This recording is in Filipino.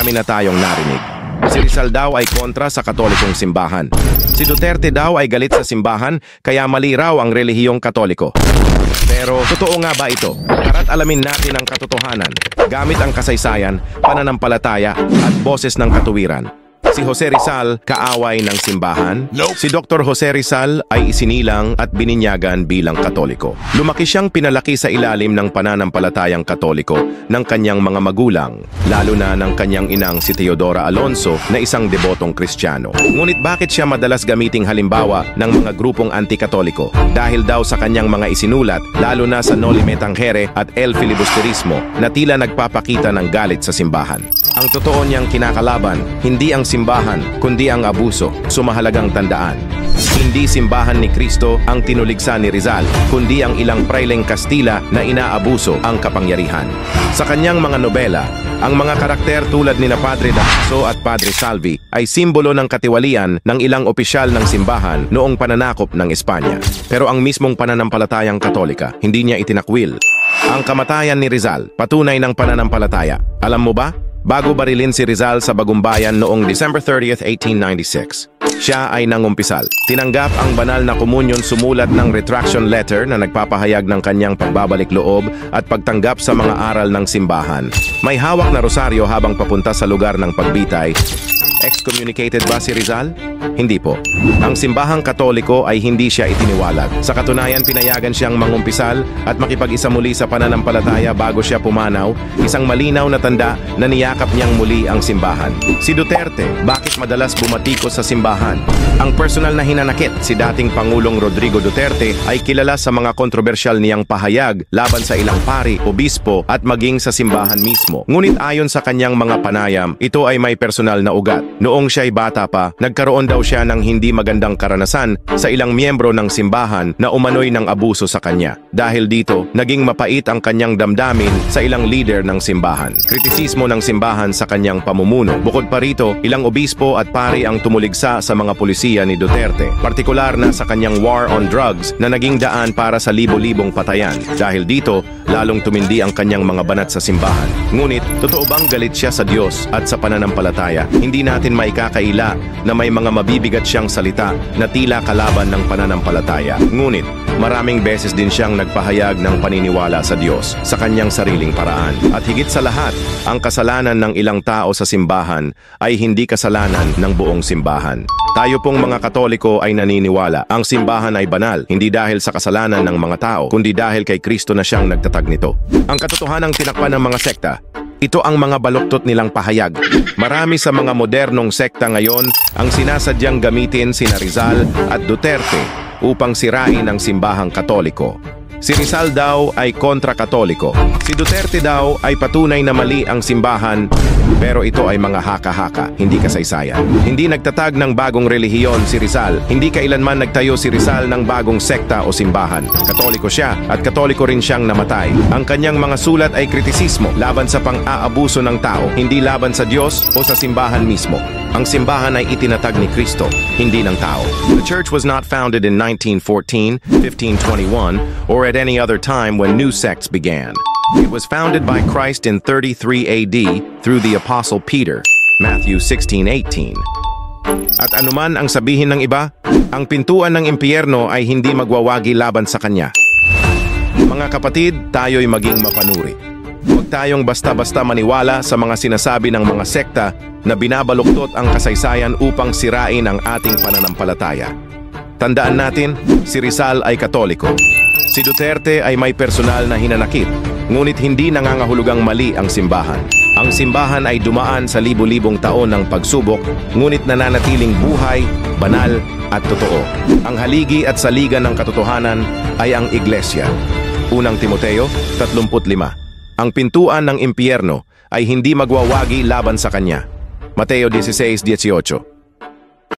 marami na tayong narinig. Si Rizal daw ay kontra sa Katolikong simbahan. Si Duterte daw ay galit sa simbahan kaya mali raw ang relihiyong Katoliko. Pero totoo nga ba ito? Tara't alamin natin ang katotohanan gamit ang kasaysayan, pananampalataya at boses ng katuwiran. Si Jose Rizal, kaaway ng simbahan. Si Dr. Jose Rizal ay isinilang at bininyagan bilang Katoliko. Lumaki siyang pinalaki sa ilalim ng pananampalatayang Katoliko ng kanyang mga magulang, lalo na ng kanyang inang si Teodora Alonso na isang debotong Kristiyano. Ngunit bakit siya madalas gamiting halimbawa ng mga grupong anti-Katoliko? Dahil daw sa kanyang mga isinulat, lalo na sa Noli Me Tangere at El Filibusterismo, na tila nagpapakita ng galit sa simbahan. Ang totoo niyang kinakalaban, hindi ang simbahan, kundi ang abuso. Sumahalagang tandaan. Hindi simbahan ni Kristo ang tinuligsa ni Rizal, kundi ang ilang praileng Kastila na inaabuso ang kapangyarihan. Sa kanyang mga nobela, ang mga karakter tulad ni Padre Damaso at Padre Salvi ay simbolo ng katiwalian ng ilang opisyal ng simbahan noong pananakop ng Espanya. Pero ang mismong pananampalatayang Katolika, hindi niya itinakwil. Ang kamatayan ni Rizal, patunay ng pananampalataya. Alam mo ba? Bago barilin si Rizal sa Bagumbayan noong December 30, 1896. Siya ay nangumpisal. Tinanggap ang banal na komunyon, sumulat ng retraction letter na nagpapahayag ng kanyang pagbabalik loob at pagtanggap sa mga aral ng simbahan. May hawak na rosaryo habang papunta sa lugar ng pagbitay. Excommunicated ba si Rizal? Hindi po. Ang simbahang Katoliko ay hindi siya itiniwalag. Sa katunayan, pinayagan siyang mangumpisal at makipag-isa muli sa pananampalataya bago siya pumanaw, isang malinaw na tanda na niyakap niyang muli ang simbahan. Si Duterte, bakit madalas bumatikos sa simbahan? Ang personal na hinanakit, si dating Pangulong Rodrigo Duterte, ay kilala sa mga kontrobersyal niyang pahayag laban sa ilang pari, obispo at maging sa simbahan mismo. Ngunit ayon sa kanyang mga panayam, ito ay may personal na ugat. Noong siya'y bata pa, nagkaroon daw siya ng hindi magandang karanasan sa ilang miyembro ng simbahan na umano'y ng abuso sa kanya. Dahil dito, naging mapait ang kanyang damdamin sa ilang leader ng simbahan. Kritisismo ng simbahan sa kanyang pamumuno. Bukod pa rito, ilang obispo at pari ang tumuligsa sa mga pulisiya ni Duterte, partikular na sa kanyang war on drugs na naging daan para sa libo-libong patayan. Dahil dito, lalong tumindi ang kanyang mga banat sa simbahan. Ngunit, totoo bang galit siya sa Diyos at sa pananampalataya? Hindi natin maikakaila na may mga mabibigat siyang salita na tila kalaban ng pananampalataya. Ngunit, maraming beses din siyang nagpahayag ng paniniwala sa Diyos sa kanyang sariling paraan. At higit sa lahat, ang kasalanan ng ilang tao sa simbahan ay hindi kasalanan ng buong simbahan. Tayo pong mga Katoliko ay naniniwala, ang simbahan ay banal, hindi dahil sa kasalanan ng mga tao, kundi dahil kay Kristo na siyang nagtatag nito. Ang katotohanang tinakpan ng mga sekta, ito ang mga baluktot nilang pahayag. Marami sa mga modernong sekta ngayon ang sinasadyang gamitin sina Rizal at Duterte upang sirain ang simbahang Katoliko. Si Rizal daw ay kontra-Katoliko. Si Duterte daw ay patunay na mali ang simbahan, pero ito ay mga haka-haka, hindi kasaysayan. Hindi nagtatag ng bagong relihiyon si Rizal. Hindi kailanman nagtayo si Rizal ng bagong sekta o simbahan. Katoliko siya at Katoliko rin siyang namatay. Ang kanyang mga sulat ay kritisismo laban sa pang-aabuso ng tao, hindi laban sa Diyos o sa simbahan mismo. Ang simbahan ay itinatag ni Kristo, hindi ng tao. The church was not founded in 1914, 1521, or at any other time when new sects began. It was founded by Christ in 33 AD through the Apostle Peter, Matthew 16:18. At anuman ang sabihin ng iba, ang pintuan ng impyerno ay hindi magwawagi laban sa kanya. Mga kapatid, tayo'y maging mapanuri. Huwag tayong basta-basta maniwala sa mga sinasabi ng mga sekta na binabaluktot ang kasaysayan upang sirain ang ating pananampalataya. Tandaan natin, si Rizal ay Katoliko. Si Duterte ay may personal na hinanakit, ngunit hindi nangangahulugang mali ang simbahan. Ang simbahan ay dumaan sa libo-libong taon ng pagsubok, ngunit nananatiling buhay, banal at totoo. Ang haligi at saligan ng katotohanan ay ang Iglesia. Unang Timoteo 3:5. Ang pintuan ng impyerno ay hindi magwawagi laban sa kanya. Mateo 16:18.